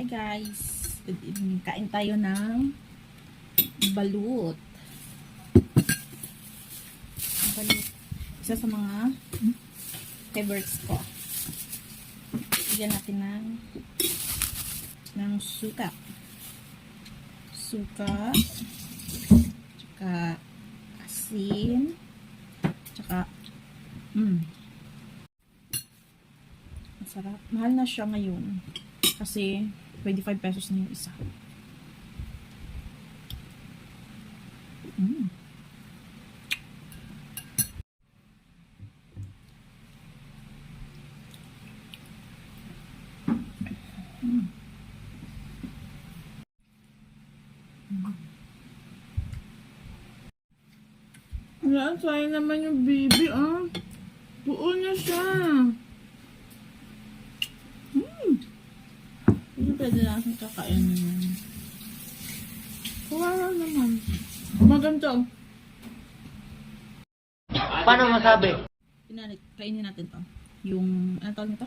guys, good evening. Kain tayo ng balut. Balut. Isa sa mga favorites ko. Bigyan natin ng suka. Suka. Tsaka asin. Tsaka masarap. Mahal na siya ngayon. Kasi 25 pesos na yung isa. Wala, sayang naman yung baby, ah. Buo na siya. Hindi pwede na akong kakainin yan. Kawawa naman. Maganda. Paano masabi? Kainin natin to. Yung, ano tawag nito?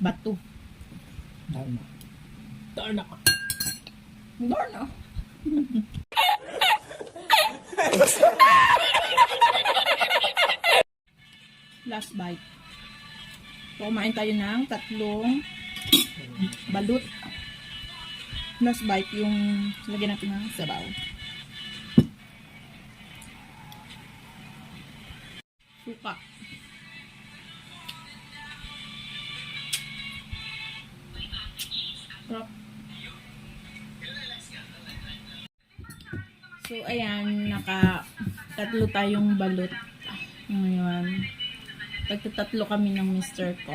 Bato. Darna. Darna. Darna. Last bite. So, kumain tayo ng 3 balut. Last bite yung lagyan natin ng sabaw. Suka. Sarap. So, ayan, naka-3 tayong balut. Ngayon, pagtatatlo kami ng mister ko.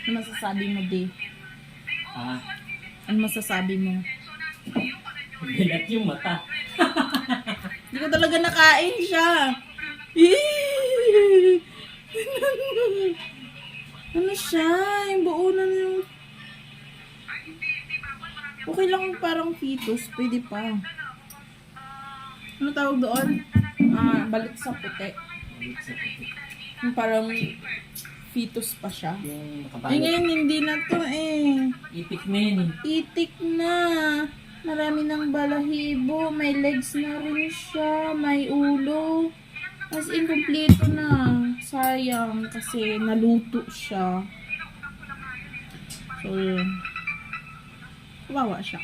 Ano masasabi mo, di? Ano masasabi mo? Bilat yung mata. Hindi ko talaga nakain siya. Ano siya? Yung buunan yung... Okay lang parang fetus. Pwede pa. Ano tawag doon? Balut sa puti. Yung parang fetus pa siya. Yung Ay, ngayon hindi na to eh. itik na yun eh. Itik na. Marami ng balahibo. May legs na rin siya. May ulo. As in, kompleto na. Sayang. Kasi naluto siya. So, kawawa siya.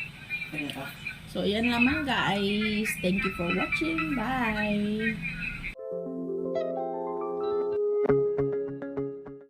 So, yan naman guys. Thank you for watching. Bye!